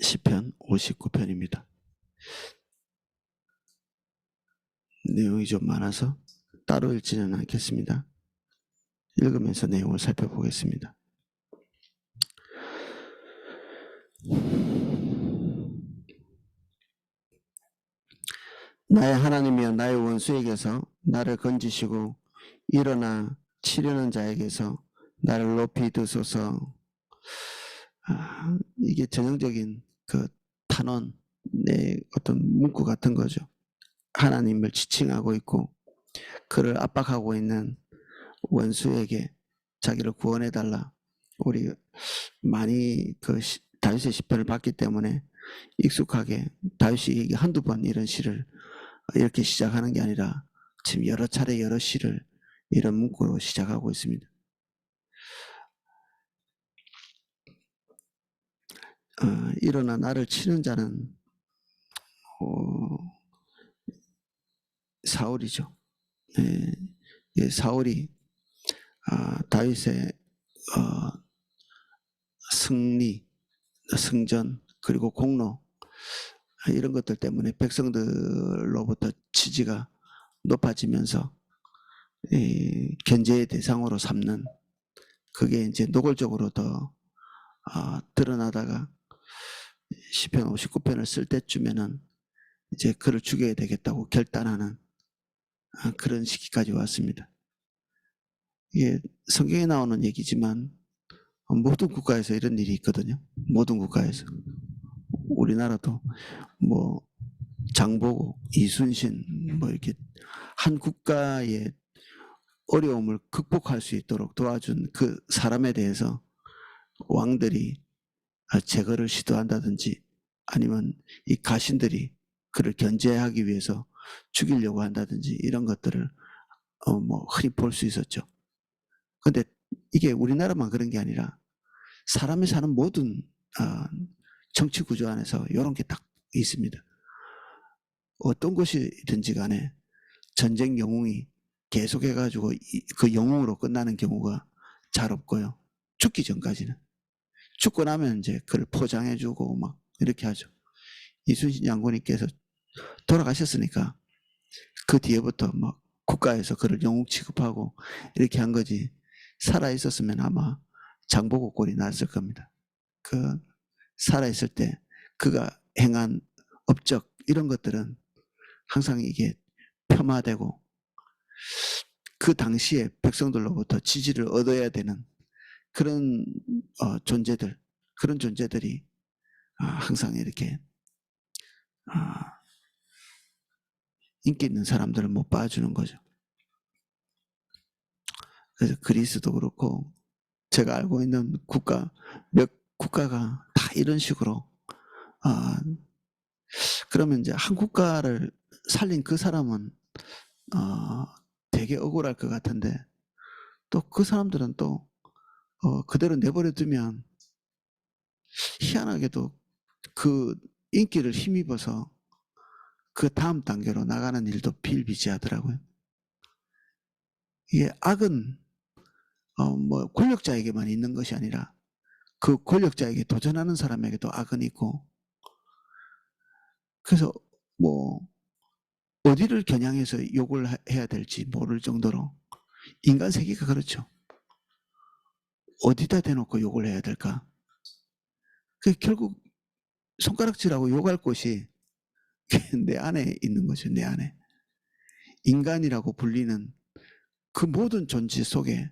시편 59편입니다. 내용이 좀 많아서 따로 읽지는 않겠습니다. 읽으면서 내용을 살펴보겠습니다. 나의 하나님이여, 나의 원수에게서 나를 건지시고 일어나 치려는 자에게서 나를 높이 드소서. 이게 전형적인 그 탄원의 어떤 문구 같은 거죠. 하나님을 지칭하고 있고 그를 압박하고 있는 원수에게 자기를 구원해달라. 우리 많이 그 다윗의 시편을 봤기 때문에 익숙하게 다윗이 한두 번 이런 시를 이렇게 시작하는 게 아니라 지금 여러 차례 여러 시를 이런 문구로 시작하고 있습니다. 일어나 나를 치는 자는 사울이죠. 사울이 다윗의 승리, 승전 그리고 공로 이런 것들 때문에 백성들로부터 지지가 높아지면서 견제의 대상으로 삼는, 그게 이제 노골적으로 더 드러나다가 시편 59편을 쓸 때쯤에는 이제 그를 죽여야 되겠다고 결단하는 그런 시기까지 왔습니다. 이게 성경에 나오는 얘기지만 모든 국가에서 이런 일이 있거든요. 모든 국가에서. 우리나라도 뭐 장보고, 이순신 뭐 이렇게 한 국가의 어려움을 극복할 수 있도록 도와준 그 사람에 대해서 왕들이 제거를 시도한다든지 아니면 이 가신들이 그를 견제하기 위해서 죽이려고 한다든지 이런 것들을 뭐 흔히 볼 수 있었죠. 근데 이게 우리나라만 그런 게 아니라 사람이 사는 모든 정치 구조 안에서 이런 게 딱 있습니다. 어떤 것이든지 간에 전쟁 영웅이 계속해가지고 그 영웅으로 끝나는 경우가 잘 없고요. 죽기 전까지는. 죽고 나면 이제 그걸 포장해주고 막 이렇게 하죠. 이순신 장군님께서 돌아가셨으니까 그 뒤에부터 막 국가에서 그를 영웅 취급하고 이렇게 한 거지, 살아 있었으면 아마 장보고 꼴이 났을 겁니다. 그 살아 있을 때 그가 행한 업적 이런 것들은 항상 이게 폄하되고 그 당시에 백성들로부터 지지를 얻어야 되는 그런 존재들, 그런 존재들이 항상 이렇게 인기 있는 사람들을 못 봐주는 거죠. 그래서 그리스도 그렇고 제가 알고 있는 국가 몇 국가가 다 이런 식으로 그러면 이제 한 국가를 살린 그 사람은 되게 억울할 것 같은데 또 그 사람들은 또 그대로 내버려 두면 희한하게도 그 인기를 힘입어서 그 다음 단계로 나가는 일도 비일비재하더라고요. 이게 악은 뭐 권력자에게만 있는 것이 아니라 그 권력자에게 도전하는 사람에게도 악은 있고, 그래서 뭐 어디를 겨냥해서 욕을 해야 될지 모를 정도로 인간 세계가 그렇죠. 어디다 대놓고 욕을 해야 될까? 결국 손가락질하고 욕할 곳이 내 안에 있는 거죠. 내 안에. 인간이라고 불리는 그 모든 존재 속에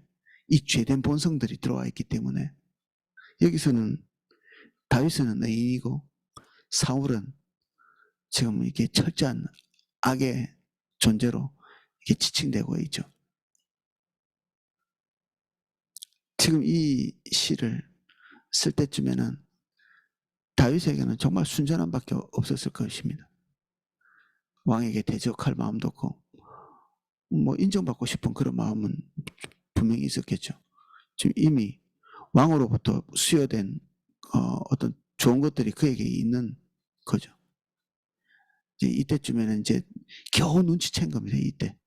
이 죄된 본성들이 들어와 있기 때문에 여기서는 다윗은 의인이고 사울은 지금 이게 철저한 악의 존재로 이게 지칭되고 있죠. 지금 이 시를 쓸 때쯤에는 다윗에게는 정말 순전함밖에 없었을 것입니다. 왕에게 대적할 마음도 없고 뭐 인정받고 싶은 그런 마음은 분명히 있었겠죠. 지금 이미 왕으로부터 수여된 어떤 좋은 것들이 그에게 있는 거죠. 이제 이때쯤에는 이제 겨우 눈치챈 겁니다. 이때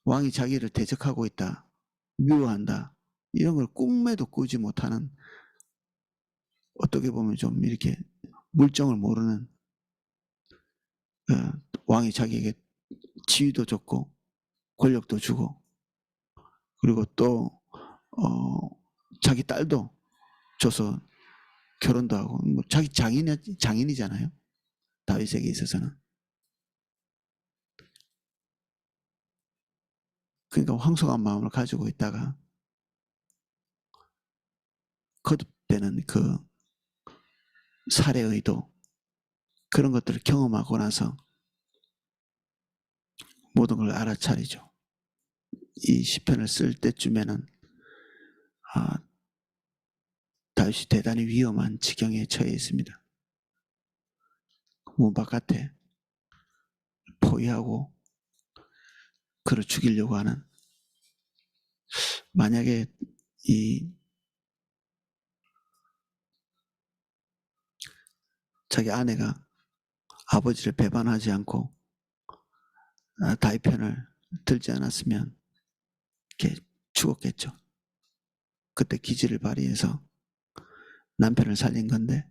왕이 자기를 대적하고 있다, 미워한다, 이런 걸 꿈에도 꾸지 못하는 어떻게 보면 좀 이렇게 물정을 모르는 왕이 자기에게 지위도 줬고 권력도 주고 그리고 또 자기 딸도 줘서 결혼도 하고 뭐 자기 장인이잖아요. 다윗에게 있어서는. 그러니까 황송한 마음을 가지고 있다가 거듭되는 그 살해 의도 그런 것들을 경험하고 나서 모든 걸 알아차리죠. 이 시편을 쓸 때쯤에는 다윗이 대단히 위험한 지경에 처해 있습니다. 문 바깥에 포위하고 그를 죽이려고 하는 만약에 이 자기 아내가 아버지를 배반하지 않고 다윗 편을 들지 않았으면 이렇게 죽었겠죠. 그때 기지를 발휘해서 남편을 살린 건데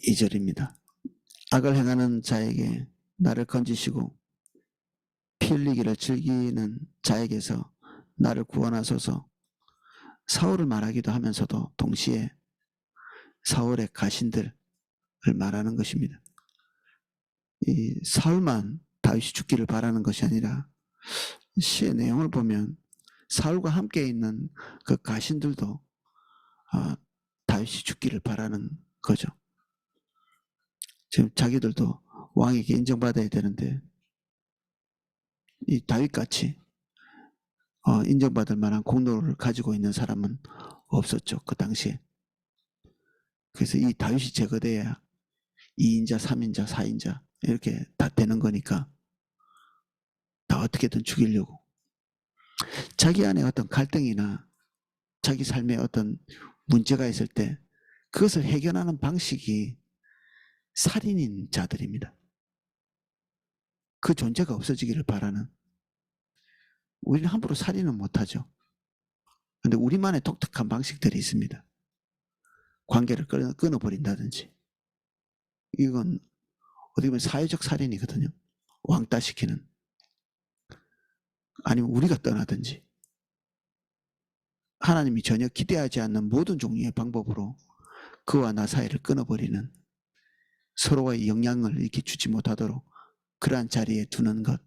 2절입니다. 악을 행하는 자에게 나를 건지시고 피 흘리기를 즐기는 자에게서 나를 구원하소서. 사울을 말하기도 하면서도 동시에 사울의 가신들을 말하는 것입니다. 이 사울만 다윗이 죽기를 바라는 것이 아니라 시의 내용을 보면 사울과 함께 있는 그 가신들도 다윗이 죽기를 바라는 거죠. 지금 자기들도 왕에게 인정받아야 되는데 이 다윗같이 인정받을 만한 공로를 가지고 있는 사람은 없었죠. 그 당시에. 그래서 이 다윗이 제거돼야 2인자, 3인자, 4인자 이렇게 다 되는 거니까 다 어떻게든 죽이려고. 자기 안에 어떤 갈등이나 자기 삶에 어떤 문제가 있을 때 그것을 해결하는 방식이 살인인 자들입니다. 그 존재가 없어지기를 바라는. 우리는 함부로 살인은 못하죠. 그런데 우리만의 독특한 방식들이 있습니다. 관계를 끊어버린다든지. 이건 어떻게 보면 사회적 살인이거든요. 왕따시키는. 아니면 우리가 떠나든지. 하나님이 전혀 기대하지 않는 모든 종류의 방법으로 그와 나 사이를 끊어버리는, 서로의 영향을 이렇게 주지 못하도록 그러한 자리에 두는 것.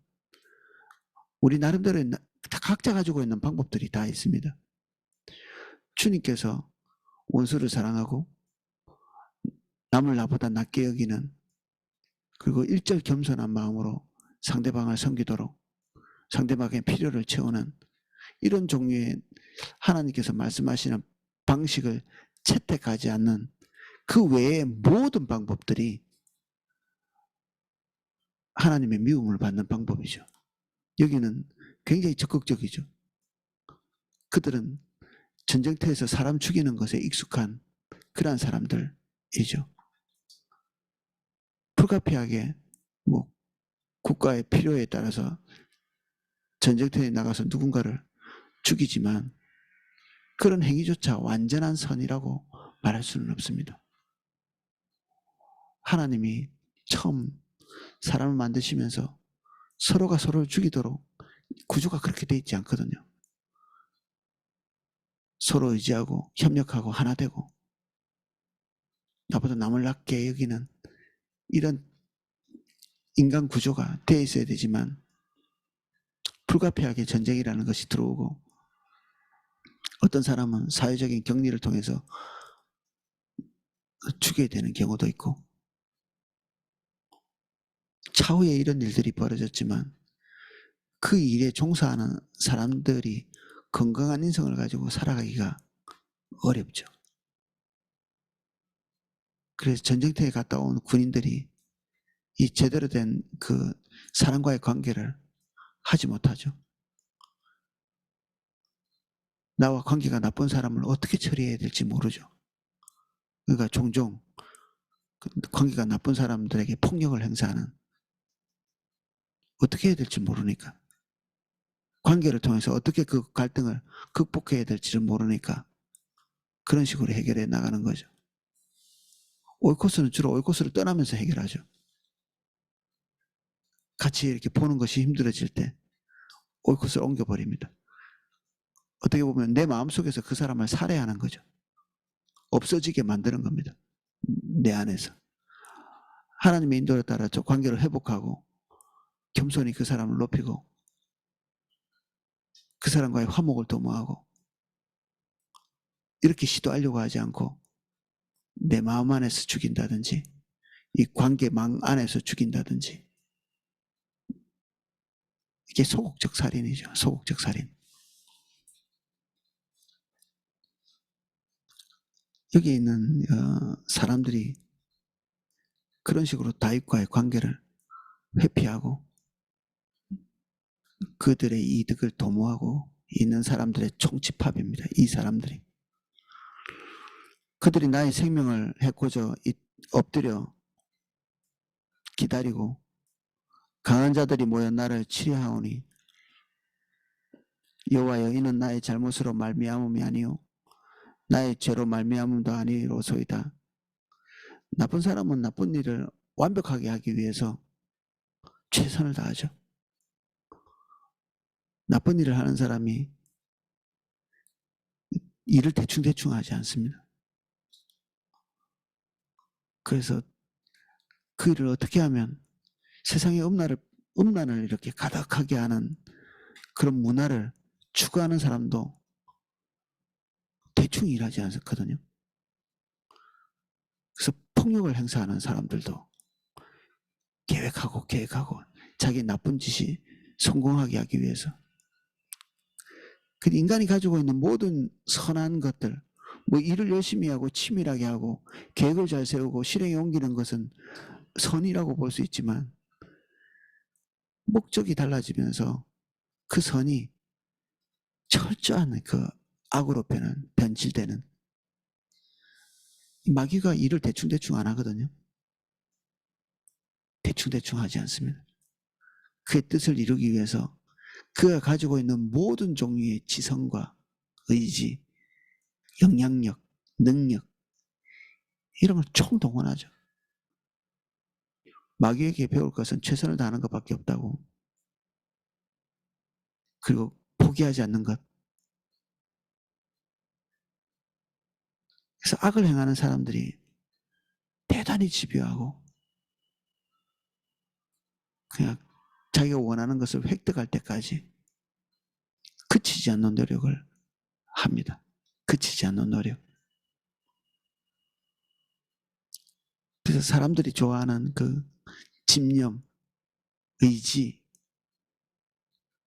우리 나름대로 각자 가지고 있는 방법들이 다 있습니다. 주님께서 원수를 사랑하고 남을 나보다 낮게 여기는, 그리고 일절 겸손한 마음으로 상대방을 섬기도록 상대방의 필요를 채우는 이런 종류의 하나님께서 말씀하시는 방식을 채택하지 않는 그 외의 모든 방법들이 하나님의 미움을 받는 방법이죠. 여기는 굉장히 적극적이죠. 그들은 전쟁터에서 사람 죽이는 것에 익숙한 그러한 사람들이죠. 불가피하게 뭐 국가의 필요에 따라서 전쟁터에 나가서 누군가를 죽이지만 그런 행위조차 완전한 선이라고 말할 수는 없습니다. 하나님이 처음 사람을 만드시면서 서로가 서로를 죽이도록 구조가 그렇게 돼 있지 않거든요. 서로 의지하고 협력하고 하나 되고 나보다 남을 낮게 여기는 이런 인간 구조가 돼 있어야 되지만 불가피하게 전쟁이라는 것이 들어오고 어떤 사람은 사회적인 격리를 통해서 죽게 되는 경우도 있고 차후에 이런 일들이 벌어졌지만 그 일에 종사하는 사람들이 건강한 인성을 가지고 살아가기가 어렵죠. 그래서 전쟁터에 갔다 온 군인들이 이 제대로 된 그 사람과의 관계를 하지 못하죠. 나와 관계가 나쁜 사람을 어떻게 처리해야 될지 모르죠. 그러니까 종종 관계가 나쁜 사람들에게 폭력을 행사하는, 어떻게 해야 될지 모르니까 관계를 통해서 어떻게 그 갈등을 극복해야 될지를 모르니까 그런 식으로 해결해 나가는 거죠. 오이코스는 주로 오이코스를 떠나면서 해결하죠. 같이 이렇게 보는 것이 힘들어질 때 오이코스를 옮겨버립니다. 어떻게 보면 내 마음속에서 그 사람을 살해하는 거죠. 없어지게 만드는 겁니다. 내 안에서. 하나님의 인도에 따라 저 관계를 회복하고 겸손히 그 사람을 높이고 그 사람과의 화목을 도모하고 이렇게 시도하려고 하지 않고 내 마음 안에서 죽인다든지 이 관계망 안에서 죽인다든지 이게 소극적 살인이죠. 소극적 살인. 여기 있는 사람들이 그런 식으로 다윗과의 관계를 회피하고 그들의 이득을 도모하고 있는 사람들의 총집합입니다. 이 사람들이. 그들이 나의 생명을 해코져 엎드려 기다리고 강한 자들이 모여 나를 치려하오니 여호와여 이는 나의 잘못으로 말미암음이 아니요 나의 죄로 말미암음도 아니로소이다. 나쁜 사람은 나쁜 일을 완벽하게 하기 위해서 최선을 다하죠. 나쁜 일을 하는 사람이 일을 대충대충 하지 않습니다. 그래서 그 일을 어떻게 하면 세상의 음란을 이렇게 가득하게 하는 그런 문화를 추구하는 사람도 대충 일하지 않거든요. 그래서 폭력을 행사하는 사람들도 계획하고 자기 나쁜 짓이 성공하게 하기 위해서. 그 인간이 가지고 있는 모든 선한 것들, 뭐 일을 열심히 하고 치밀하게 하고 계획을 잘 세우고 실행에 옮기는 것은 선이라고 볼 수 있지만 목적이 달라지면서 그 선이 철저한 그 악으로 변질되는. 마귀가 일을 대충대충 안 하거든요. 대충대충 하지 않습니다. 그의 뜻을 이루기 위해서 그가 가지고 있는 모든 종류의 지성과 의지, 영향력, 능력 이런 걸 총동원하죠. 마귀에게 배울 것은 최선을 다하는 것밖에 없다고. 그리고 포기하지 않는 것. 그래서 악을 행하는 사람들이 대단히 집요하고 그냥 자기가 원하는 것을 획득할 때까지 그치지 않는 노력을 합니다. 그치지 않는 노력. 그래서 사람들이 좋아하는 그 집념, 의지,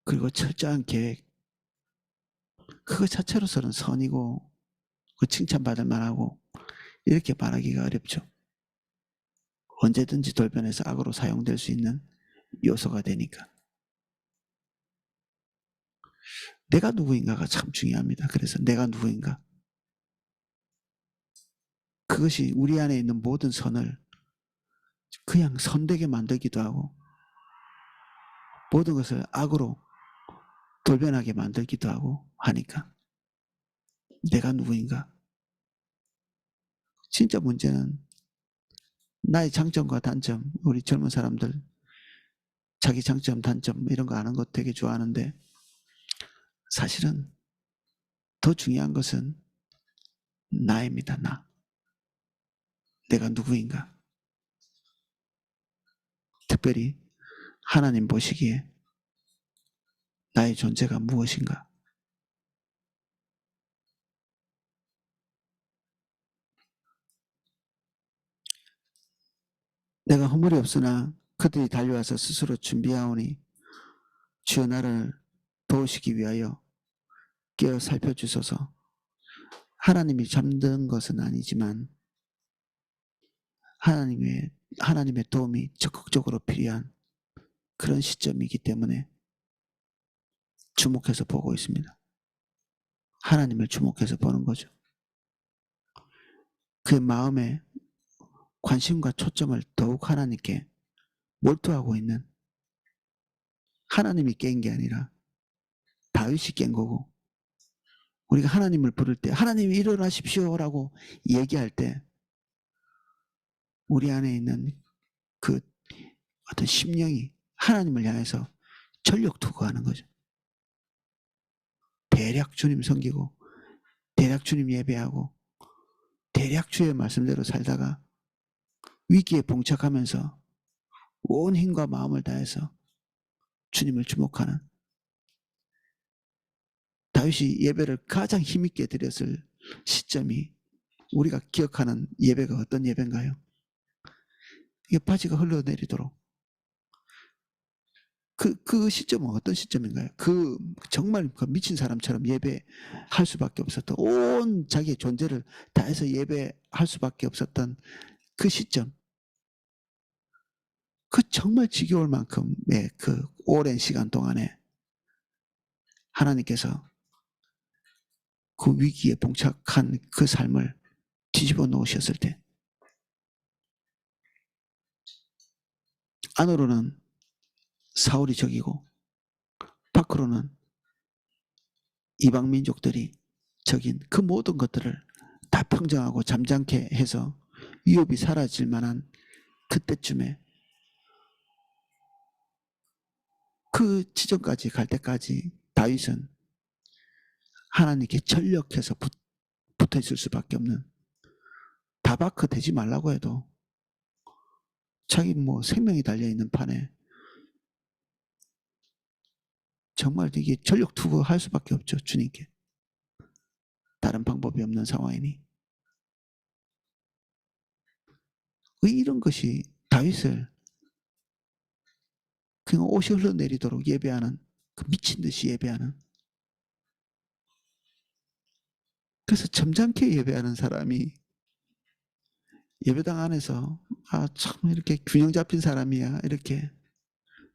그리고 철저한 계획, 그거 자체로서는 선이고 그 칭찬받을 만하고 이렇게 말하기가 어렵죠. 언제든지 돌변해서 악으로 사용될 수 있는 요소가 되니까. 내가 누구인가가 참 중요합니다. 그래서 내가 누구인가. 그것이 우리 안에 있는 모든 선을 그냥 선되게 만들기도 하고 모든 것을 악으로 돌변하게 만들기도 하고 하니까 내가 누구인가. 진짜 문제는 나의 장점과 단점, 우리 젊은 사람들 자기 장점, 단점 이런 거 아는 것 되게 좋아하는데 사실은 더 중요한 것은 나입니다. 나. 내가 누구인가. 특별히 하나님 보시기에 나의 존재가 무엇인가. 내가 허물이 없으나 그들이 달려와서 스스로 준비하오니 주여 나를 도우시기 위하여 깨어 살펴주소서. 하나님이 잠든 것은 아니지만 하나님의 도움이 적극적으로 필요한 그런 시점이기 때문에 주목해서 보고 있습니다. 하나님을 주목해서 보는 거죠. 그의 마음에 관심과 초점을 더욱 하나님께 몰두하고 있는, 하나님이 깬 게 아니라 다윗이 깬 거고, 우리가 하나님을 부를 때 하나님 일어나십시오라고 얘기할 때 우리 안에 있는 그 어떤 심령이 하나님을 향해서 전력 투구하는 거죠. 대략 주님 섬기고 대략 주님 예배하고 대략 주의 말씀대로 살다가 위기에 봉착하면서 온 힘과 마음을 다해서 주님을 주목하는, 다윗이 예배를 가장 힘있게 드렸을 시점이 우리가 기억하는 예배가 어떤 예배인가요? 이게 바지가 흘러내리도록, 그 시점은 어떤 시점인가요? 정말 그 미친 사람처럼 예배할 수밖에 없었던, 온 자기의 존재를 다해서 예배할 수밖에 없었던 그 시점, 그 정말 지겨울 만큼의 그 오랜 시간 동안에 하나님께서 그 위기에 봉착한 그 삶을 뒤집어 놓으셨을 때, 안으로는 사울이 적이고 밖으로는 이방 민족들이 적인 그 모든 것들을 다 평정하고 잠잠케 해서 위협이 사라질 만한 그때쯤에, 그 지점까지 갈 때까지 다윗은 하나님께 전력해서 붙어 있을 수밖에 없는, 다바크 되지 말라고 해도 자기 생명이 달려있는 판에 정말 이게 전력 투구할 수밖에 없죠. 주님께. 다른 방법이 없는 상황이니. 왜 이런 것이 다윗을 그냥 옷이 흘러내리도록 예배하는, 그 미친 듯이 예배하는, 그래서 점잖게 예배하는 사람이 예배당 안에서 참 이렇게 균형 잡힌 사람이야 이렇게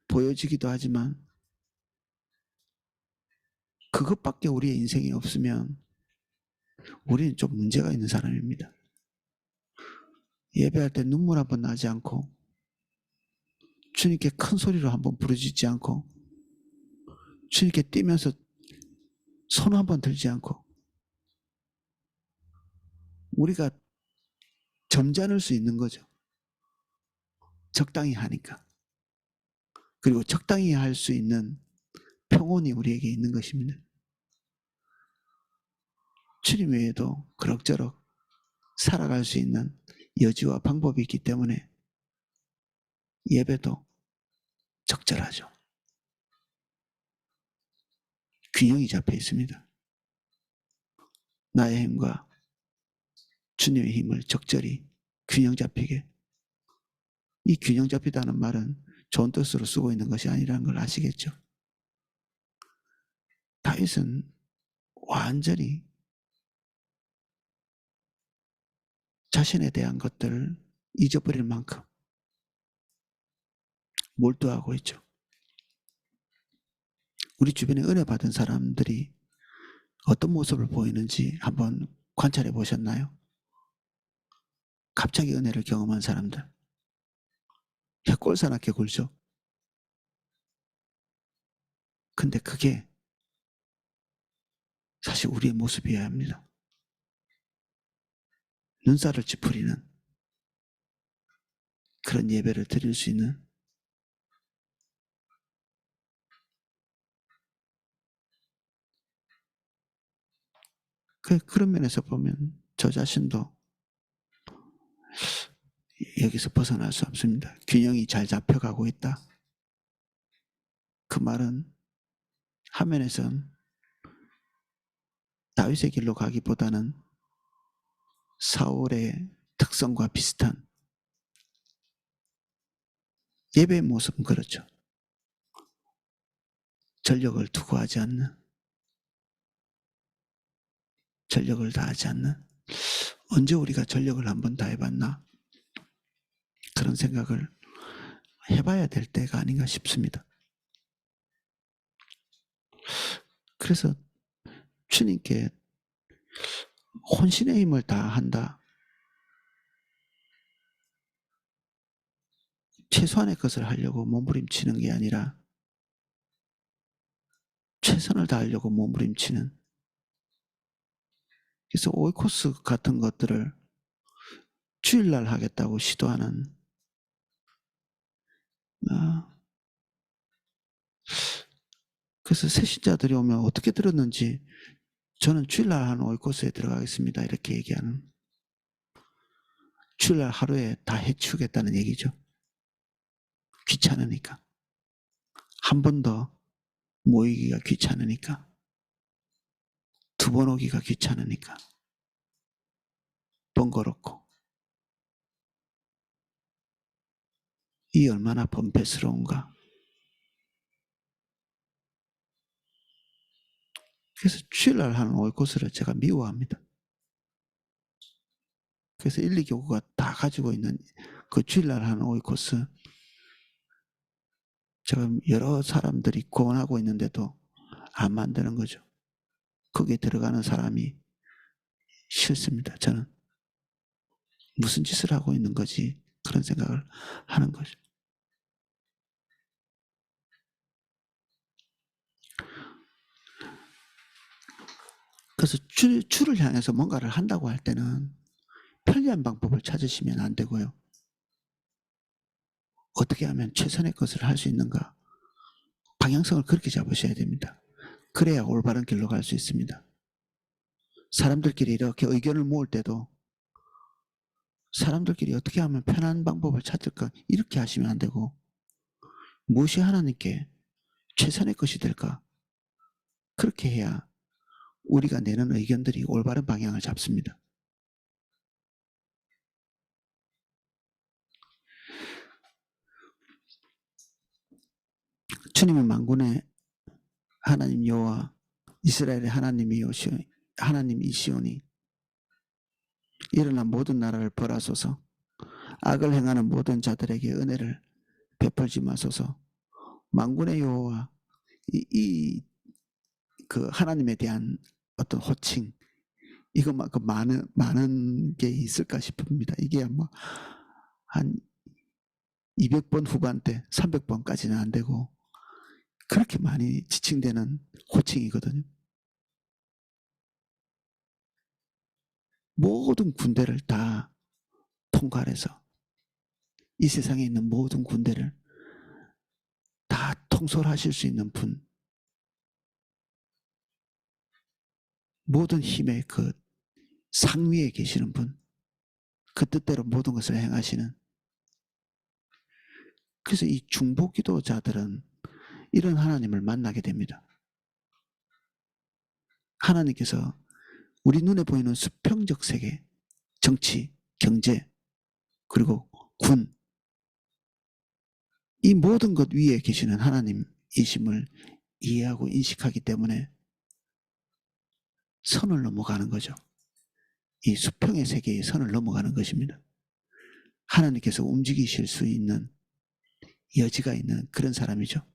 보여지기도 하지만, 그것밖에 우리의 인생이 없으면 우리는 좀 문제가 있는 사람입니다. 예배할 때 눈물 한번 나지 않고 주님께 큰 소리로 한번 부르짖지 않고 주님께 뛰면서 손 한번 들지 않고, 우리가 점잖을 수 있는 거죠. 적당히 하니까. 그리고 적당히 할 수 있는 평온이 우리에게 있는 것입니다. 주님 외에도 그럭저럭 살아갈 수 있는 여지와 방법이 있기 때문에 예배도 적절하죠. 균형이 잡혀 있습니다. 나의 힘과 주님의 힘을 적절히 균형 잡히게. 이 균형 잡히다는 말은 좋은 뜻으로 쓰고 있는 것이 아니라는 걸 아시겠죠? 다윗은 완전히 자신에 대한 것들을 잊어버릴 만큼 몰두하고 있죠. 우리 주변에 은혜 받은 사람들이 어떤 모습을 보이는지 한번 관찰해 보셨나요? 갑자기 은혜를 경험한 사람들, 꼴사납게 굴죠. 근데 그게 사실 우리의 모습이어야 합니다. 눈살을 찌푸리는 그런 예배를 드릴 수 있는, 그런 면에서 보면 저 자신도 여기서 벗어날 수 없습니다. 균형이 잘 잡혀가고 있다. 그 말은 한면에선 다윗의 길로 가기보다는 사울의 특성과 비슷한 예배의 모습은 그렇죠. 전력을 투구하지 않는, 전력을 다하지 않는, 언제 우리가 전력을 한번 다해봤나, 그런 생각을 해봐야 될 때가 아닌가 싶습니다. 그래서 주님께 혼신의 힘을 다한다, 최소한의 것을 하려고 몸부림치는 게 아니라 최선을 다하려고 몸부림치는, 그래서 오이코스 같은 것들을 주일날 하겠다고 시도하는, 그래서 새신자들이 오면 어떻게 들었는지 저는 주일날 하는 오이코스에 들어가겠습니다 이렇게 얘기하는, 주일날 하루에 다 해치우겠다는 얘기죠. 귀찮으니까, 한 번 더 모이기가 귀찮으니까, 두 번 오기가 귀찮으니까, 번거롭고, 이 얼마나 번패스러운가. 그래서 주일날 하는 오이코스를 제가 미워합니다. 그래서 1, 2교구가 다 가지고 있는 그 주일날 하는 오이코스, 지금 여러 사람들이 권하고 있는데도 안 만드는 거죠. 거기에 들어가는 사람이 싫습니다. 저는 무슨 짓을 하고 있는 거지, 그런 생각을 하는 거죠. 그래서 주를 향해서 뭔가를 한다고 할 때는 편리한 방법을 찾으시면 안 되고요. 어떻게 하면 최선의 것을 할 수 있는가, 방향성을 그렇게 잡으셔야 됩니다. 그래야 올바른 길로 갈 수 있습니다. 사람들끼리 이렇게 의견을 모을 때도 사람들끼리 어떻게 하면 편한 방법을 찾을까, 이렇게 하시면 안 되고, 무엇이 하나님께 최선의 것이 될까, 그렇게 해야 우리가 내는 의견들이 올바른 방향을 잡습니다. 주님은 만군의 하나님 여호와 이스라엘의 하나님이시오니 일어나 모든 나라를 벌하소서, 악을 행하는 모든 자들에게 은혜를 베풀지 마소서. 만군의 여호와, 그 하나님에 대한 어떤 호칭, 이거 막 많은 게 있을까 싶습니다. 이게 아마 한 200번 후반대, 300번까지는 안 되고 그렇게 많이 지칭되는 호칭이거든요. 모든 군대를 다 통괄해서, 이 세상에 있는 모든 군대를 다 통솔하실 수 있는 분, 모든 힘의 그 상위에 계시는 분, 그 뜻대로 모든 것을 행하시는, 그래서 이 중보기도자들은 이런 하나님을 만나게 됩니다. 하나님께서 우리 눈에 보이는 수평적 세계, 정치, 경제, 그리고 군, 이 모든 것 위에 계시는 하나님이심을 이해하고 인식하기 때문에 선을 넘어가는 거죠. 이 수평의 세계의 선을 넘어가는 것입니다. 하나님께서 움직이실 수 있는 여지가 있는 그런 사람이죠.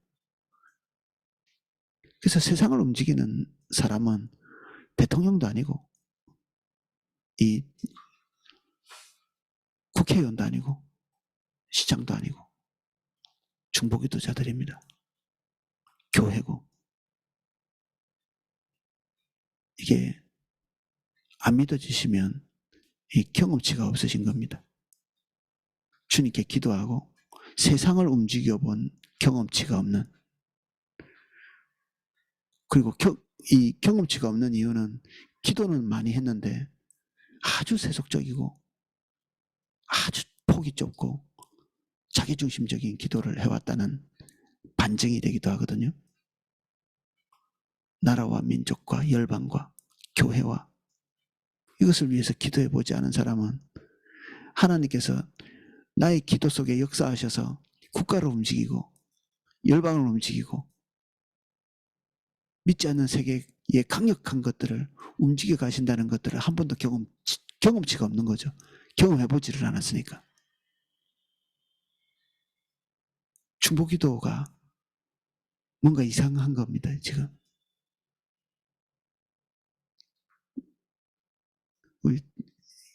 그래서 세상을 움직이는 사람은 대통령도 아니고 이 국회의원도 아니고 시장도 아니고 중보기도자들입니다. 교회고. 이게 안 믿어지시면 이 경험치가 없으신 겁니다. 주님께 기도하고 세상을 움직여본 경험치가 없는, 그리고 이 경험치가 없는 이유는 기도는 많이 했는데 아주 세속적이고 아주 폭이 좁고 자기중심적인 기도를 해왔다는 반증이 되기도 하거든요. 나라와 민족과 열방과 교회와 이것을 위해서 기도해보지 않은 사람은 하나님께서 나의 기도 속에 역사하셔서 국가를 움직이고 열방을 움직이고 믿지 않는 세계의 강력한 것들을 움직여 가신다는 것들을 한 번도 경험치가 없는 거죠. 경험해보지를 않았으니까. 중보기도가 뭔가 이상한 겁니다. 지금 우리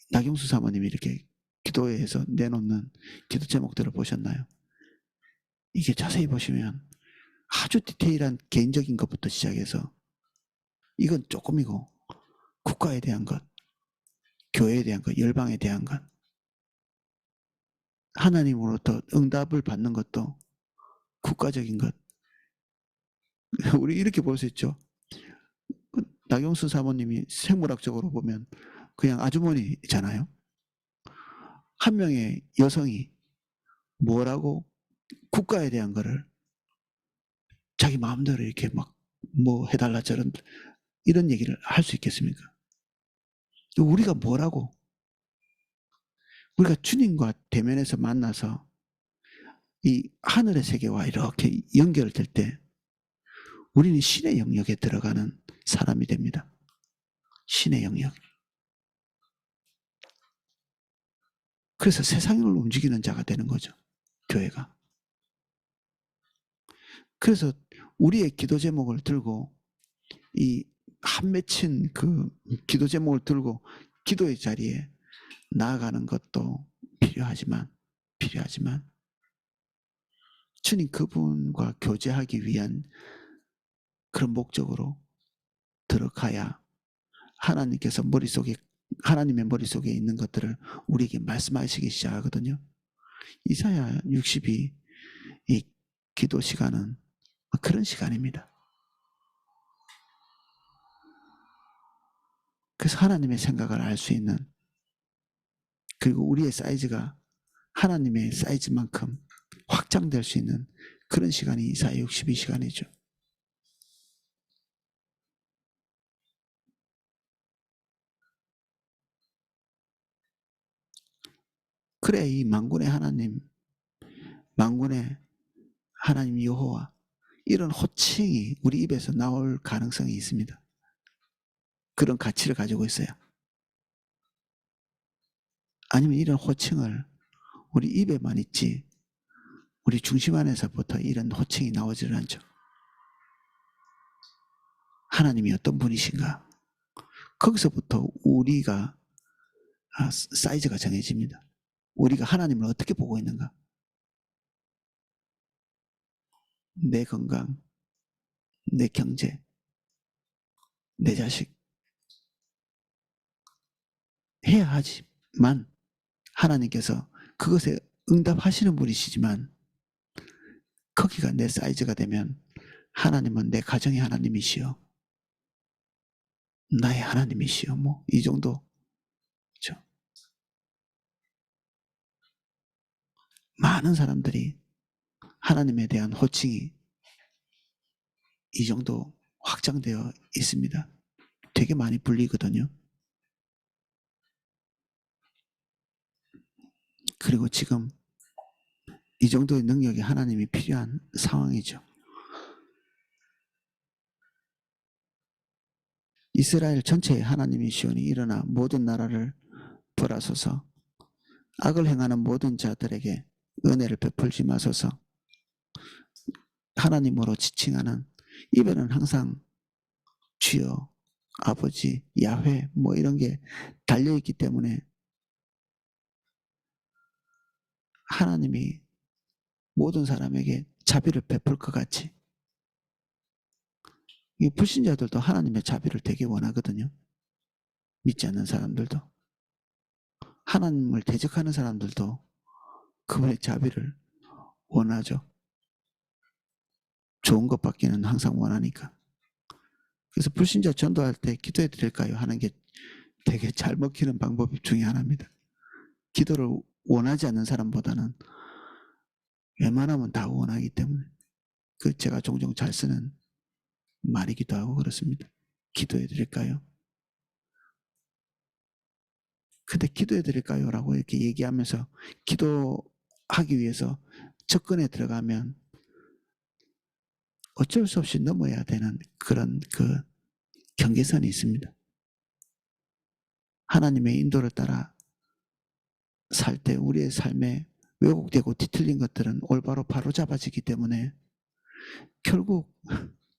나경수 사모님이 이렇게 기도회에서 내놓는 기도 제목들을 보셨나요? 이게 자세히 보시면 아주 디테일한 개인적인 것부터 시작해서 이건 조금이고 국가에 대한 것, 교회에 대한 것, 열방에 대한 것, 하나님으로부터 응답을 받는 것도 국가적인 것. 우리 이렇게 볼 수 있죠. 나경수 사모님이 생물학적으로 보면 그냥 아주머니잖아요. 한 명의 여성이 뭐라고 국가에 대한 거를 자기 마음대로 이렇게 막 뭐 해달라 저런 이런 얘기를 할 수 있겠습니까? 우리가 뭐라고 우리가 주님과 대면해서 만나서 이 하늘의 세계와 이렇게 연결될 때 우리는 신의 영역에 들어가는 사람이 됩니다. 신의 영역. 그래서 세상을 움직이는 자가 되는 거죠. 교회가. 그래서 우리의 기도 제목을 들고 이 한 맺힌 그 기도 제목을 들고 기도의 자리에 나아가는 것도 필요하지만 주님 그분과 교제하기 위한 그런 목적으로 들어가야 하나님께서 하나님의 머릿속에 있는 것들을 우리에게 말씀하시기 시작하거든요. 이사야 60이 이 기도 시간은 그런 시간입니다. 그래서 하나님의 생각을 알 수 있는, 그리고 우리의 사이즈가 하나님의 사이즈만큼 확장될 수 있는 그런 시간이 이사야 62 시간이죠. 그래 이 만군의 하나님 여호와 이런 호칭이 우리 입에서 나올 가능성이 있습니다. 그런 가치를 가지고 있어요. 아니면 이런 호칭을 우리 입에만 있지 우리 중심 안에서부터 이런 호칭이 나오지를 않죠. 하나님이 어떤 분이신가? 거기서부터 우리가 사이즈가 정해집니다. 우리가 하나님을 어떻게 보고 있는가? 내 건강, 내 경제, 내 자식 해야 하지만 하나님께서 그것에 응답하시는 분이시지만 거기가 내 사이즈가 되면 하나님은 내 가정의 하나님이시여 나의 하나님이시여 뭐 이 정도. 그렇죠? 많은 사람들이 하나님에 대한 호칭이 이 정도 확장되어 있습니다. 되게 많이 불리거든요. 그리고 지금 이 정도의 능력이 하나님이 필요한 상황이죠. 이스라엘 전체에 하나님의 시온이 일어나 모든 나라를 벌하소서. 악을 행하는 모든 자들에게 은혜를 베풀지 마소서. 하나님으로 지칭하는 입에는 항상 주여, 아버지, 야훼 뭐 이런 게 달려있기 때문에 하나님이 모든 사람에게 자비를 베풀 것 같이 이 불신자들도 하나님의 자비를 되게 원하거든요. 믿지 않는 사람들도. 하나님을 대적하는 사람들도 그분의 자비를 원하죠. 좋은 것밖에는 항상 원하니까. 그래서 불신자 전도할 때 기도해 드릴까요? 하는 게 되게 잘 먹히는 방법 중에 하나입니다. 기도를 원하지 않는 사람보다는 웬만하면 다 원하기 때문에 그 제가 종종 잘 쓰는 말이기도 하고 그렇습니다. 기도해 드릴까요? 근데 기도해 드릴까요? 라고 이렇게 얘기하면서 기도하기 위해서 접근에 들어가면 어쩔 수 없이 넘어야 되는 그런 그 경계선이 있습니다. 하나님의 인도를 따라 살 때 우리의 삶에 왜곡되고 뒤틀린 것들은 올바로 바로잡아지기 때문에 결국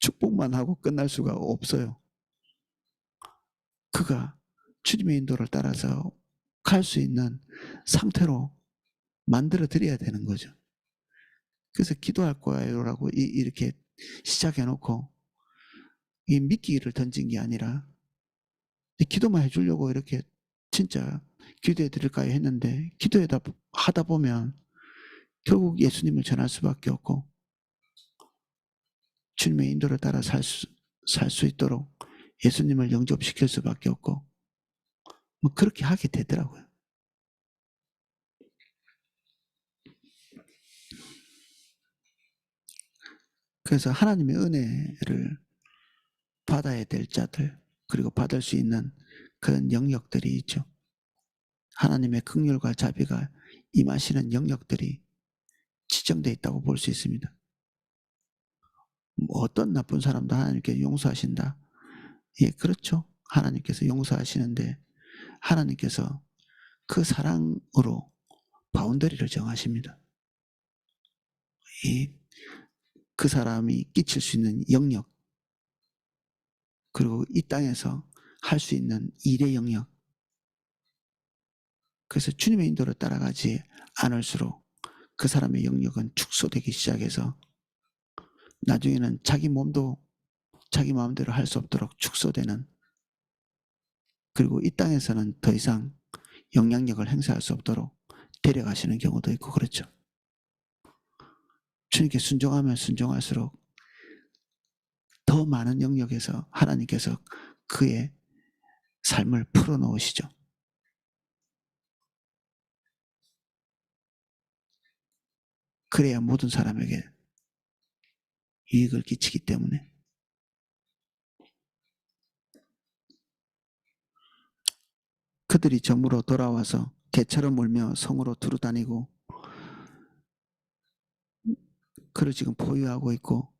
축복만 하고 끝날 수가 없어요. 그가 주님의 인도를 따라서 갈 수 있는 상태로 만들어 드려야 되는 거죠. 그래서 기도할 거예요 라고 이렇게 시작해놓고 이 미끼를 던진 게 아니라 기도만 해주려고 이렇게 진짜 기도해 드릴까요 했는데 하다 보면 결국 예수님을 전할 수밖에 없고 주님의 인도를 따라 살 수 있도록 예수님을 영접시킬 수밖에 없고 뭐 그렇게 하게 되더라고요. 그래서 하나님의 은혜를 받아야 될 자들 그리고 받을 수 있는 그런 영역들이 있죠. 하나님의 긍휼과 자비가 임하시는 영역들이 지정되어 있다고 볼 수 있습니다. 뭐 어떤 나쁜 사람도 하나님께 용서하신다. 예, 그렇죠. 하나님께서 용서하시는데 하나님께서 그 사랑으로 바운더리를 정하십니다. 그 사람이 끼칠 수 있는 영역 그리고 이 땅에서 할 수 있는 일의 영역. 그래서 주님의 인도를 따라가지 않을수록 그 사람의 영역은 축소되기 시작해서 나중에는 자기 몸도 자기 마음대로 할 수 없도록 축소되는 그리고 이 땅에서는 더 이상 영향력을 행사할 수 없도록 데려가시는 경우도 있고 그렇죠. 주님께 순종하면 순종할수록 더 많은 영역에서 하나님께서 그의 삶을 풀어놓으시죠. 그래야 모든 사람에게 유익을 끼치기 때문에 그들이 점으로 돌아와서 개처럼 울며 성으로 두루다니고 그를 지금 보유하고 있고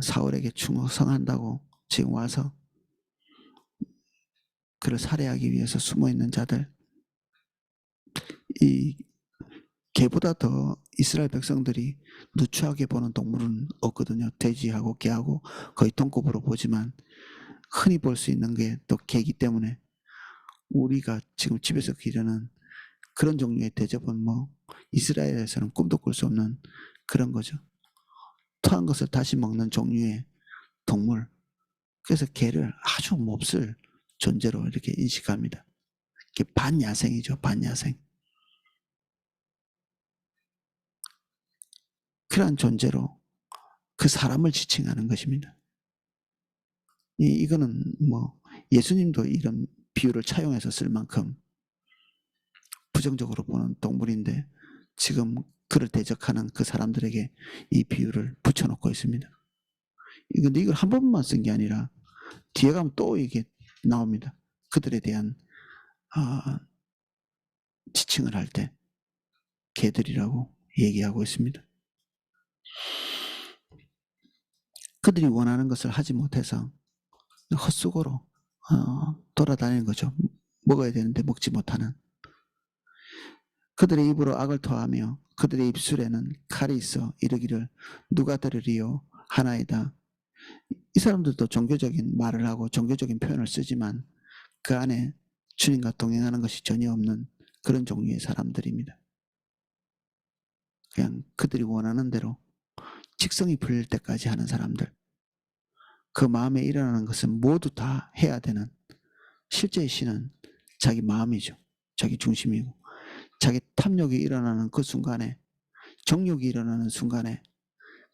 사울에게 충성한다고 지금 와서 그를 살해하기 위해서 숨어있는 자들 이 개보다 더 이스라엘 백성들이 누추하게 보는 동물은 없거든요. 돼지하고 개하고 거의 동급으로 보지만 흔히 볼 수 있는 게 또 개이기 때문에 우리가 지금 집에서 기르는 그런 종류의 대접은 뭐 이스라엘에서는 꿈도 꿀 수 없는 그런 거죠. 토한 것을 다시 먹는 종류의 동물. 그래서 개를 아주 몹쓸 존재로 이렇게 인식합니다. 이게 반야생이죠. 반야생. 그러한 존재로 그 사람을 지칭하는 것입니다. 이거는 뭐 예수님도 이런 비유를 차용해서 쓸 만큼 부정적으로 보는 동물인데 지금 그를 대적하는 그 사람들에게 이 비유를 붙여놓고 있습니다. 근데 이걸 한 번만 쓴 게 아니라 뒤에 가면 또 이게 나옵니다. 그들에 대한 지칭을 할 때 개들이라고 얘기하고 있습니다. 그들이 원하는 것을 하지 못해서 헛수고로 돌아다니는 거죠. 먹어야 되는데 먹지 못하는. 그들의 입으로 악을 토하며 그들의 입술에는 칼이 있어 이르기를 누가 들으리요 하나이다. 이 사람들도 종교적인 말을 하고 종교적인 표현을 쓰지만 그 안에 주님과 동행하는 것이 전혀 없는 그런 종류의 사람들입니다. 그냥 그들이 원하는 대로 직성이 풀릴 때까지 하는 사람들. 그 마음에 일어나는 것은 모두 다 해야 되는 실제의 신은 자기 마음이죠. 자기 중심이고 자기 탐욕이 일어나는 그 순간에 정욕이 일어나는 순간에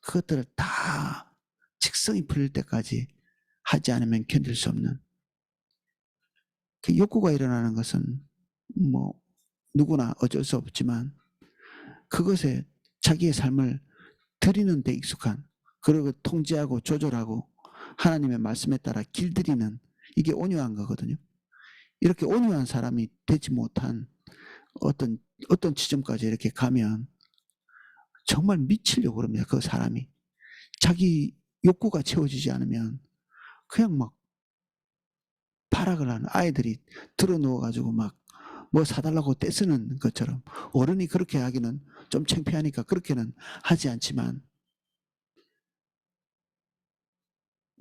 그것들을 다 직성이 풀릴 때까지 하지 않으면 견딜 수 없는 그 욕구가 일어나는 것은 뭐 누구나 어쩔 수 없지만 그것에 자기의 삶을 드리는 데 익숙한 그리고 통제하고 조절하고 하나님의 말씀에 따라 길들이는 이게 온유한 거거든요. 이렇게 온유한 사람이 되지 못한 어떤 지점까지 이렇게 가면 정말 미치려고 그럽니다. 그 사람이. 자기 욕구가 채워지지 않으면 그냥 막 발악을 하는 아이들이 들어 누워가지고 막 뭐 사달라고 떼쓰는 것처럼 어른이 그렇게 하기는 좀 창피하니까 그렇게는 하지 않지만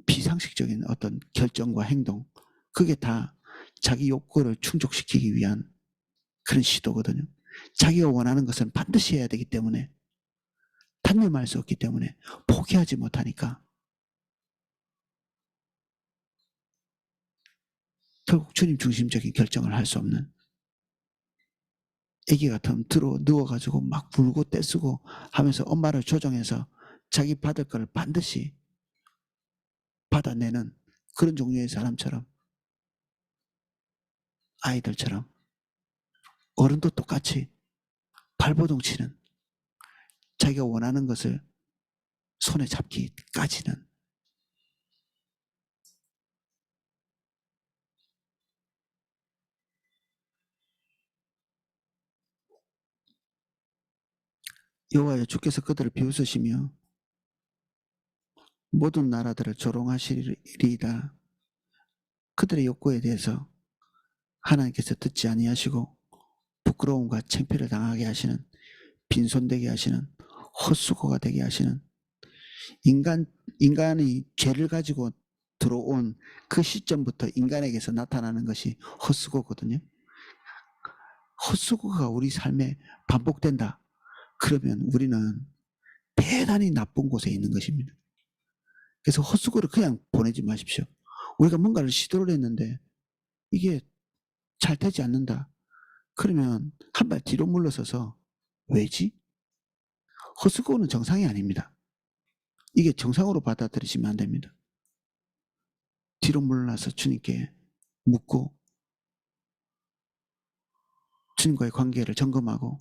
비상식적인 어떤 결정과 행동 그게 다 자기 욕구를 충족시키기 위한 그런 시도거든요. 자기가 원하는 것은 반드시 해야 되기 때문에 단념할 수 없기 때문에 포기하지 못하니까 결국 주님 중심적인 결정을 할 수 없는 애기 같으면 누워가지고 막 불고 떼쓰고 하면서 엄마를 조정해서 자기 받을 걸 반드시 받아내는 그런 종류의 사람처럼 아이들처럼 어른도 똑같이 발버둥 치는 자기가 원하는 것을 손에 잡기까지는 여호와여 주께서 그들을 비웃으시며 모든 나라들을 조롱하시리이다. 그들의 욕구에 대해서 하나님께서 듣지 아니하시고 부끄러움과 창피를 당하게 하시는 빈손되게 하시는 헛수고가 되게 하시는 인간이 죄를 가지고 들어온 그 시점부터 인간에게서 나타나는 것이 헛수고거든요. 헛수고가 우리 삶에 반복된다. 그러면 우리는 대단히 나쁜 곳에 있는 것입니다. 그래서 헛수고를 그냥 보내지 마십시오. 우리가 뭔가를 시도를 했는데 이게 잘 되지 않는다. 그러면 한 발 뒤로 물러서서 왜지? 헛수고는 정상이 아닙니다. 이게 정상으로 받아들이시면 안 됩니다. 뒤로 물러나서 주님께 묻고 주님과의 관계를 점검하고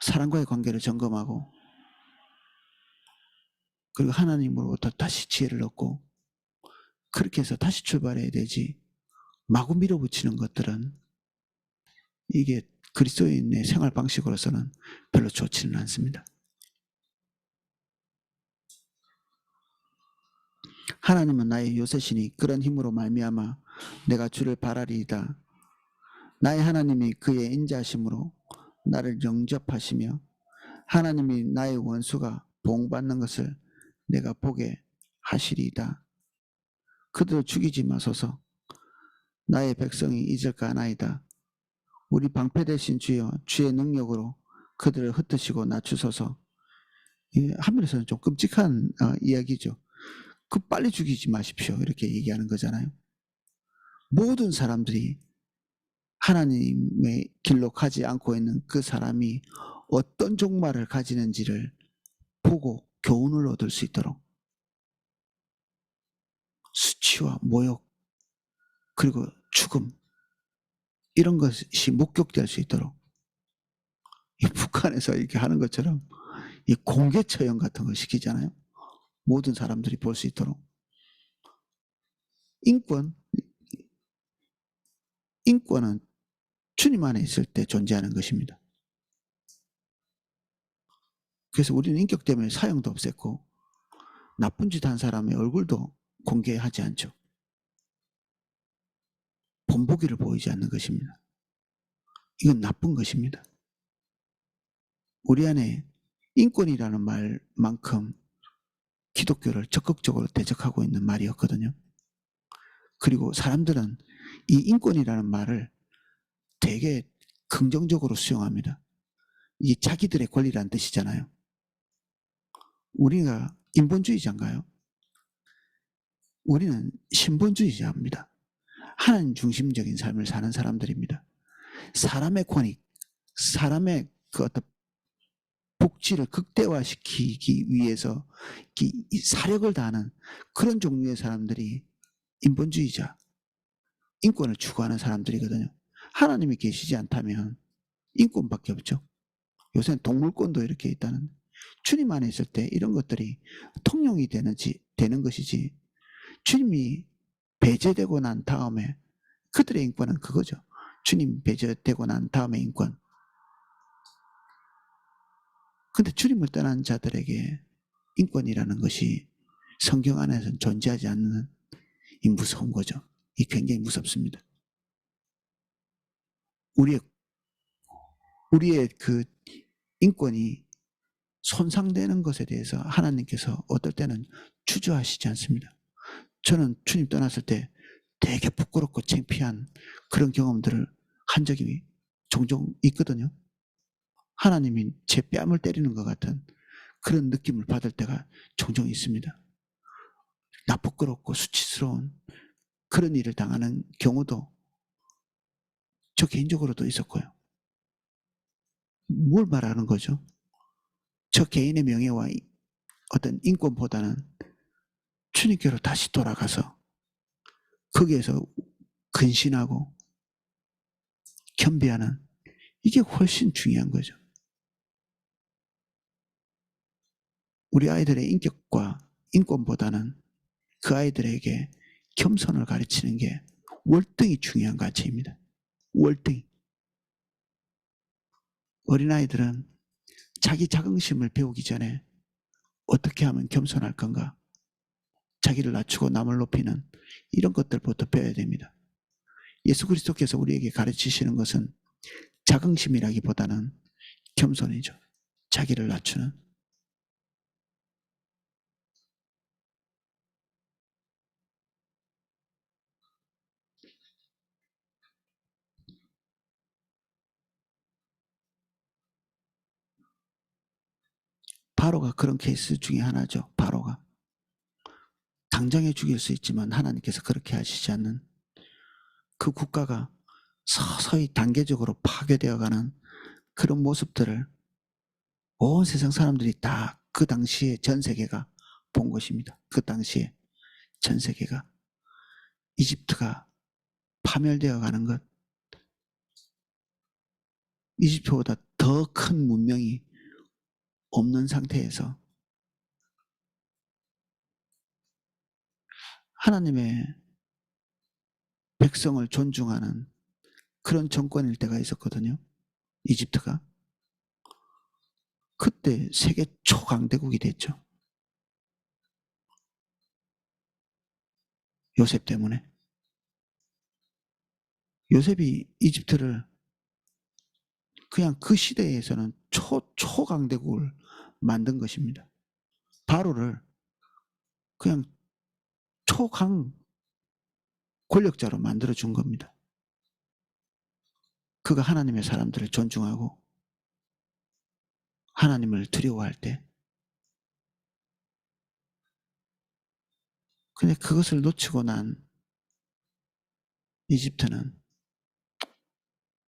사람과의 관계를 점검하고 그리고 하나님으로부터 다시 지혜를 얻고 그렇게 해서 다시 출발해야 되지 마구 밀어붙이는 것들은 이게 그리스도인의 생활 방식으로서는 별로 좋지는 않습니다. 하나님은 나의 요새시니 그런 힘으로 말미암아 내가 주를 바라리이다. 나의 하나님이 그의 인자하심으로 나를 영접하시며 하나님이 나의 원수가 보응받는 것을 내가 보게 하시리이다. 그들을 죽이지 마소서. 나의 백성이 잊을까 하나이다. 우리 방패 되신 주여 주의 능력으로 그들을 흩으시고 낮추소서. 한면에서는 좀 끔찍한 이야기죠. 그 빨리 죽이지 마십시오. 이렇게 얘기하는 거잖아요. 모든 사람들이 하나님의 길로 가지 않고 있는 그 사람이 어떤 종말을 가지는지를 보고 교훈을 얻을 수 있도록 수치와 모욕 그리고 죽음 이런 것이 목격될 수 있도록 이 북한에서 이렇게 하는 것처럼 이 공개 처형 같은 걸 시키잖아요. 모든 사람들이 볼 수 있도록. 인권은 주님 안에 있을 때 존재하는 것입니다. 그래서 우리는 인격 때문에 사형도 없앴고 나쁜 짓 한 사람의 얼굴도 공개하지 않죠. 본보기를 보이지 않는 것입니다. 이건 나쁜 것입니다. 우리 안에 인권이라는 말만큼 기독교를 적극적으로 대적하고 있는 말이었거든요. 그리고 사람들은 이 인권이라는 말을 되게 긍정적으로 수용합니다. 이게 자기들의 권리라는 뜻이잖아요. 우리가 인본주의자인가요? 우리는 신본주의자입니다. 하나님 중심적인 삶을 사는 사람들입니다. 사람의 권익, 사람의 그 어떤 복지를 극대화시키기 위해서 사력을 다하는 그런 종류의 사람들이 인본주의자, 인권을 추구하는 사람들이거든요. 하나님이 계시지 않다면 인권밖에 없죠. 요새는 동물권도 이렇게 있다는. 주님 안에 있을 때 이런 것들이 통용이 되는 것이지 주님이 배제되고 난 다음에 그들의 인권은 그거죠. 주님 배제되고 난 다음에 인권. 근데 주님을 떠난 자들에게 인권이라는 것이 성경 안에서는 존재하지 않는 이 무서운 거죠. 이 굉장히 무섭습니다. 우리의 그 인권이 손상되는 것에 대해서 하나님께서 어떨 때는 주저하시지 않습니다. 저는 주님 떠났을 때 되게 부끄럽고 창피한 그런 경험들을 한 적이 종종 있거든요. 하나님이 제 뺨을 때리는 것 같은 그런 느낌을 받을 때가 종종 있습니다. 나쁘끄럽고 수치스러운 그런 일을 당하는 경우도 저 개인적으로도 있었고요. 뭘 말하는 거죠? 저 개인의 명예와 어떤 인권보다는 주님께로 다시 돌아가서 거기에서 근신하고 겸비하는, 이게 훨씬 중요한 거죠. 우리 아이들의 인격과 인권보다는 그 아이들에게 겸손을 가르치는 게 월등히 중요한 가치입니다. 월등히. 어린아이들은 자기 자긍심을 배우기 전에 어떻게 하면 겸손할 건가, 자기를 낮추고 남을 높이는 이런 것들부터 배워야 됩니다. 예수 그리스도께서 우리에게 가르치시는 것은 자긍심이라기보다는 겸손이죠. 자기를 낮추는. 바로가 그런 케이스 중에 하나죠. 바로가 당장에 죽일 수 있지만 하나님께서 그렇게 하시지 않는, 그 국가가 서서히 단계적으로 파괴되어가는 그런 모습들을 온 세상 사람들이 다 그 당시에 전 세계가 본 것입니다. 그 당시에 전 세계가 이집트가 파멸되어 가는 것, 이집트보다 더 큰 문명이 없는 상태에서 하나님의 백성을 존중하는 그런 정권일 때가 있었거든요. 이집트가. 그때 세계 초강대국이 됐죠. 요셉 때문에. 요셉이 이집트를 그냥 그 시대에서는 초강대국을 만든 것입니다. 바로를 그냥 초강 권력자로 만들어준 겁니다. 그가 하나님의 사람들을 존중하고 하나님을 두려워할 때. 근데 그것을 놓치고 난 이집트는,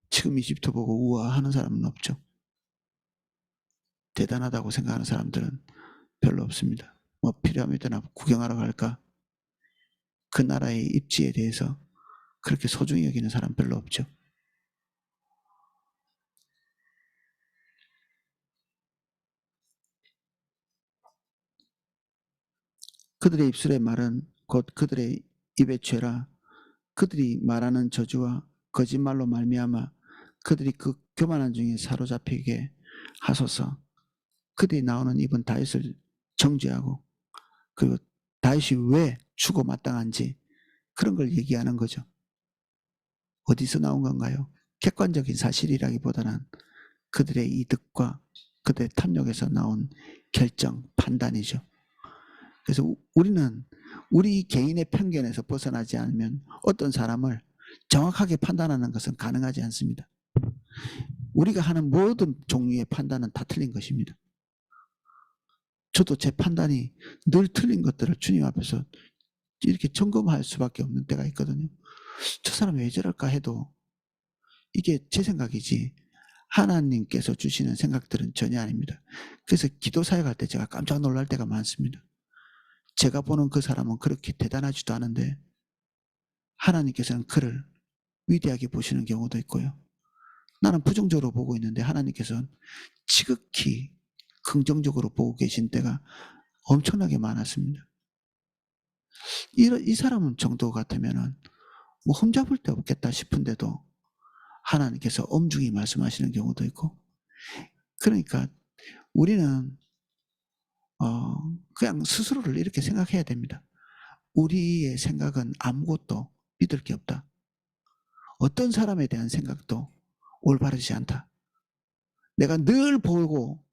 지금 이집트 보고 우아하는 사람은 없죠. 대단하다고 생각하는 사람들은 별로 없습니다. 뭐 피라미드나 구경하러 갈까? 그 나라의 입지에 대해서 그렇게 소중히 여기는 사람 별로 없죠. 그들의 입술의 말은 곧 그들의 입의 죄라. 그들이 말하는 저주와 거짓말로 말미암아 그들이 그 교만한 중에 사로잡히게 하소서. 그들이 나오는 입은 다윗을 정죄하고, 그리고 다윗이 왜 죽어 마땅한지 그런 걸 얘기하는 거죠. 어디서 나온 건가요? 객관적인 사실이라기보다는 그들의 이득과 그들의 탐욕에서 나온 결정, 판단이죠. 그래서 우리는 우리 개인의 편견에서 벗어나지 않으면 어떤 사람을 정확하게 판단하는 것은 가능하지 않습니다. 우리가 하는 모든 종류의 판단은 다 틀린 것입니다. 저도 제 판단이 늘 틀린 것들을 주님 앞에서 이렇게 점검할 수밖에 없는 때가 있거든요. 저 사람 왜 저럴까 해도 이게 제 생각이지 하나님께서 주시는 생각들은 전혀 아닙니다. 그래서 기도 사역할 때 제가 깜짝 놀랄 때가 많습니다. 제가 보는 그 사람은 그렇게 대단하지도 않은데 하나님께서는 그를 위대하게 보시는 경우도 있고요. 나는 부정적으로 보고 있는데 하나님께서는 지극히 긍정적으로 보고 계신 때가 엄청나게 많았습니다. 이 사람 정도 같으면은 뭐 흠잡을 데 없겠다 싶은데도 하나님께서 엄중히 말씀하시는 경우도 있고. 그러니까 우리는 그냥 스스로를 이렇게 생각해야 됩니다. 우리의 생각은 아무것도 믿을 게 없다. 어떤 사람에 대한 생각도 올바르지 않다. 내가 늘 보고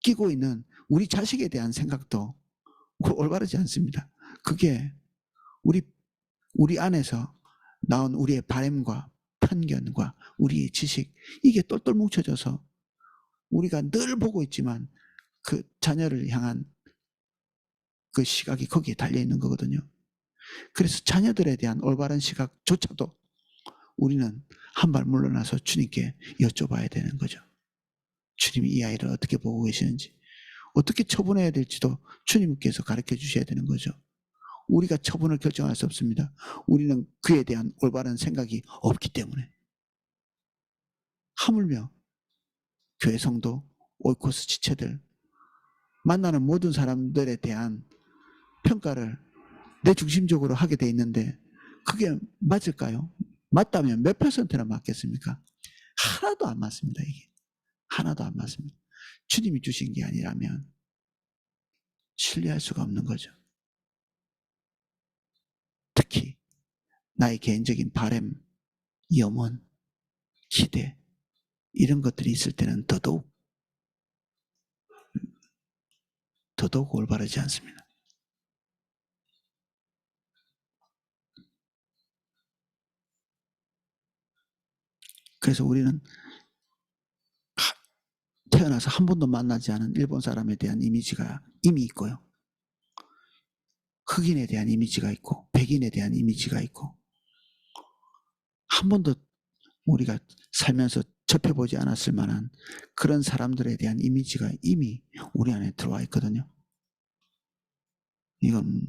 끼고 있는 우리 자식에 대한 생각도 올바르지 않습니다. 그게 우리 안에서 나온 우리의 바램과 편견과 우리의 지식, 이게 똘똘 뭉쳐져서 우리가 늘 보고 있지만 그 자녀를 향한 그 시각이 거기에 달려 있는 거거든요. 그래서 자녀들에 대한 올바른 시각조차도 우리는 한 발 물러나서 주님께 여쭤봐야 되는 거죠. 주님이 이 아이를 어떻게 보고 계시는지, 어떻게 처분해야 될지도 주님께서 가르쳐 주셔야 되는 거죠. 우리가 처분을 결정할 수 없습니다. 우리는 그에 대한 올바른 생각이 없기 때문에. 하물며 교회 성도, 오이코스 지체들, 만나는 모든 사람들에 대한 평가를 내 중심적으로 하게 돼 있는데 그게 맞을까요? 맞다면 몇 퍼센트나 맞겠습니까? 하나도 안 맞습니다. 이게 하나도 안 맞습니다. 주님이 주신 게 아니라면 신뢰할 수가 없는 거죠. 특히 나의 개인적인 바람, 염원, 기대 이런 것들이 있을 때는 더더욱 올바르지 않습니다. 그래서 우리는 태어나서 한 번도 만나지 않은 일본 사람에 대한 이미지가 이미 있고요. 흑인에 대한 이미지가 있고 백인에 대한 이미지가 있고 한 번도 우리가 살면서 접해보지 않았을 만한 그런 사람들에 대한 이미지가 이미 우리 안에 들어와 있거든요. 이건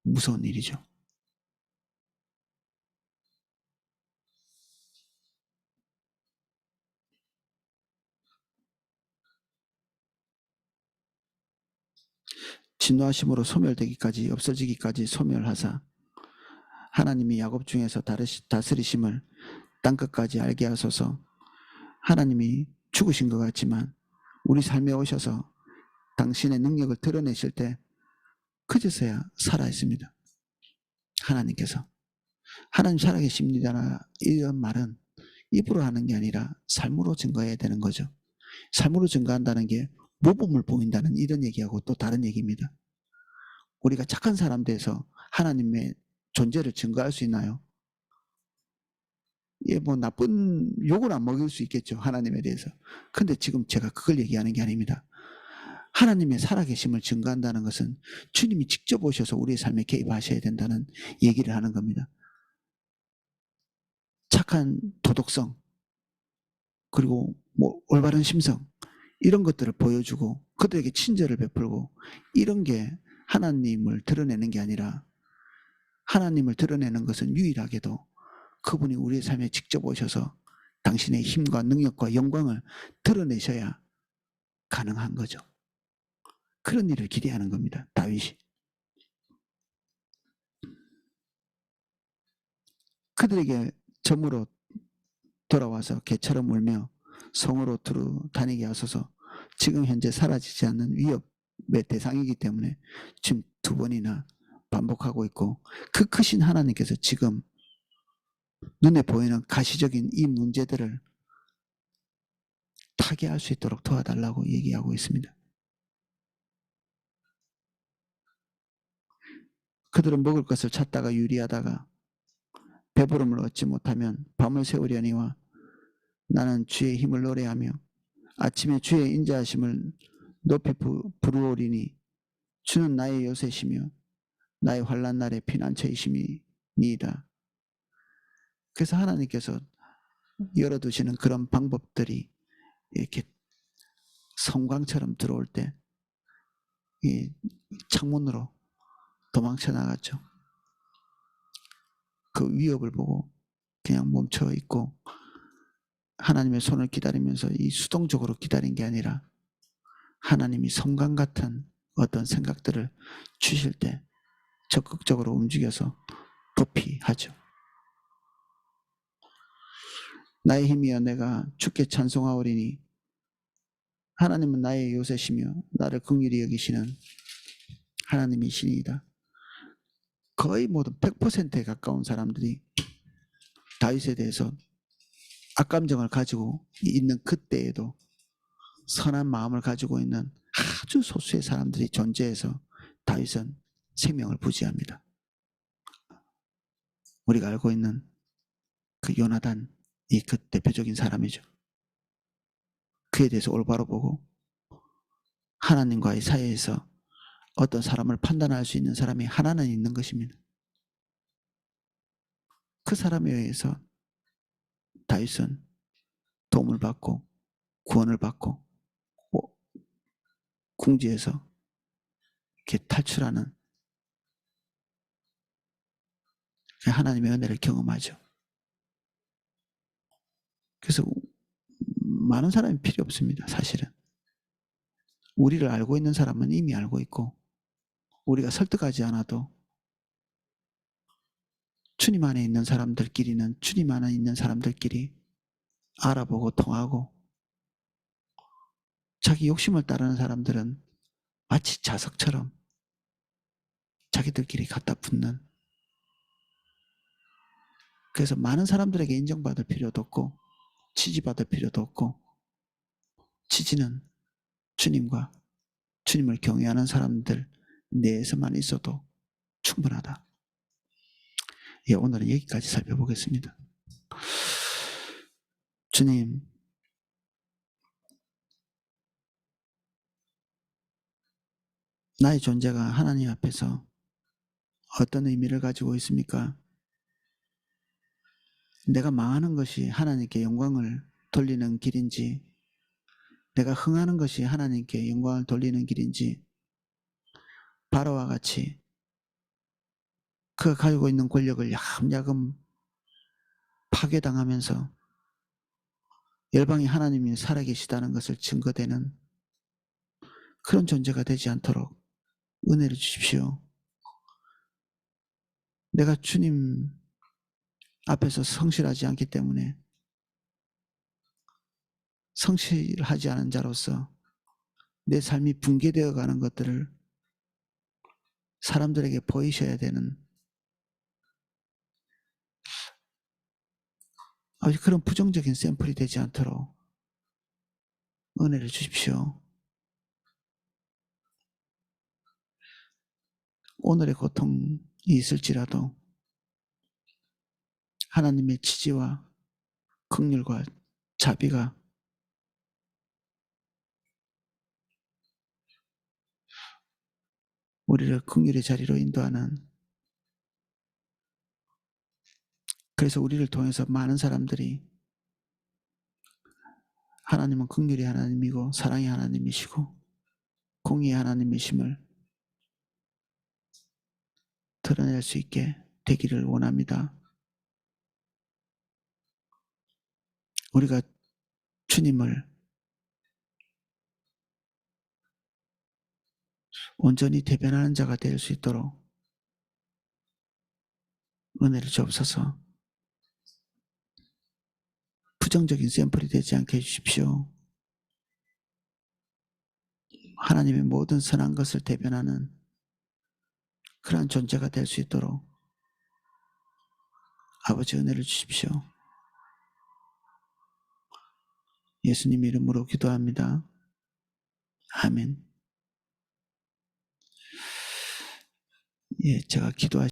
무서운 일이죠. 진노하심으로 소멸되기까지 없어지기까지 소멸하사 하나님이 야곱 중에서 다스리심을 땅끝까지 알게 하소서. 하나님이 죽으신 것 같지만 우리 삶에 오셔서 당신의 능력을 드러내실 때 그제서야 살아있습니다. 하나님께서 하나님 살아계십니다 이런 말은 입으로 하는 게 아니라 삶으로 증거해야 되는 거죠. 삶으로 증거한다는 게 모범을 보인다는 이런 얘기하고 또 다른 얘기입니다. 우리가 착한 사람 돼서 하나님의 존재를 증거할 수 있나요? 예, 뭐 나쁜 욕을 안 먹일 수 있겠죠. 하나님에 대해서. 근데 지금 제가 그걸 얘기하는 게 아닙니다. 하나님의 살아계심을 증거한다는 것은 주님이 직접 오셔서 우리의 삶에 개입하셔야 된다는 얘기를 하는 겁니다. 착한 도덕성, 그리고 뭐 올바른 심성, 이런 것들을 보여주고 그들에게 친절을 베풀고 이런 게 하나님을 드러내는 게 아니라 하나님을 드러내는 것은 유일하게도 그분이 우리의 삶에 직접 오셔서 당신의 힘과 능력과 영광을 드러내셔야 가능한 거죠. 그런 일을 기대하는 겁니다. 다윗이. 그들에게 점으로 돌아와서 개처럼 울며 성으로 두루 다니게 하소서. 지금 현재 사라지지 않는 위협의 대상이기 때문에 지금 두 번이나 반복하고 있고 그 크신 하나님께서 지금 눈에 보이는 가시적인 이 문제들을 타개할 수 있도록 도와달라고 얘기하고 있습니다. 그들은 먹을 것을 찾다가 유리하다가 배부름을 얻지 못하면 밤을 새우려니와 나는 주의 힘을 노래하며 아침에 주의 인자하심을 높이 부르오리니 주는 나의 요새시며 나의 환난 날의 피난처이심이니이다. 그래서 하나님께서 열어두시는 그런 방법들이 이렇게 성광처럼 들어올 때 이 창문으로 도망쳐 나갔죠. 그 위협을 보고 그냥 멈춰 있고 하나님의 손을 기다리면서 이 수동적으로 기다린 게 아니라 하나님이 성광 같은 어떤 생각들을 주실 때 적극적으로 움직여서 도피하죠. 나의 힘이여 내가 주께 찬송하오리니 하나님은 나의 요새시며 나를 긍휼히 여기시는 하나님이시니이다. 거의 모든 100%에 가까운 사람들이 다윗에 대해서 악감정을 가지고 있는 그때에도 선한 마음을 가지고 있는 아주 소수의 사람들이 존재해서 다윗은 생명을 부지합니다. 우리가 알고 있는 그 요나단이 그 대표적인 사람이죠. 그에 대해서 올바로 보고 하나님과의 사이에서 어떤 사람을 판단할 수 있는 사람이 하나는 있는 것입니다. 그 사람에 의해서 다윗은 도움을 받고 구원을 받고 궁지에서 이렇게 탈출하는 하나님의 은혜를 경험하죠. 그래서 많은 사람이 필요 없습니다. 사실은. 우리를 알고 있는 사람은 이미 알고 있고 우리가 설득하지 않아도 주님 안에 있는 사람들끼리는 주님 안에 있는 사람들끼리 알아보고 통하고, 자기 욕심을 따르는 사람들은 마치 자석처럼 자기들끼리 갖다 붙는, 그래서 많은 사람들에게 인정받을 필요도 없고 지지받을 필요도 없고, 지지는 주님과 주님을 경외하는 사람들 내에서만 있어도 충분하다. 예, 오늘은 여기까지 살펴보겠습니다. 주님, 나의 존재가 하나님 앞에서 어떤 의미를 가지고 있습니까? 내가 망하는 것이 하나님께 영광을 돌리는 길인지, 내가 흥하는 것이 하나님께 영광을 돌리는 길인지, 바로와 같이 그가 가지고 있는 권력을 야금야금 파괴당하면서 열방이 하나님이 살아계시다는 것을 증거되는 그런 존재가 되지 않도록 은혜를 주십시오. 내가 주님 앞에서 성실하지 않기 때문에 성실하지 않은 자로서 내 삶이 붕괴되어 가는 것들을 사람들에게 보이셔야 되는 그런 부정적인 샘플이 되지 않도록 은혜를 주십시오. 오늘의 고통이 있을지라도 하나님의 지지와 긍휼과 자비가 우리를 긍휼의 자리로 인도하는, 그래서 우리를 통해서 많은 사람들이 하나님은 긍휼의 하나님이고 사랑의 하나님이시고 공의의 하나님이심을 드러낼 수 있게 되기를 원합니다. 우리가 주님을 온전히 대변하는 자가 될 수 있도록 은혜를 주옵소서. 부정적인 샘플이 되지 않게 해주십시오. 하나님의 모든 선한 것을 대변하는 그러한 존재가 될 수 있도록 아버지 은혜를 주십시오. 예수님 이름으로 기도합니다. 아멘. 예, 제가 기도하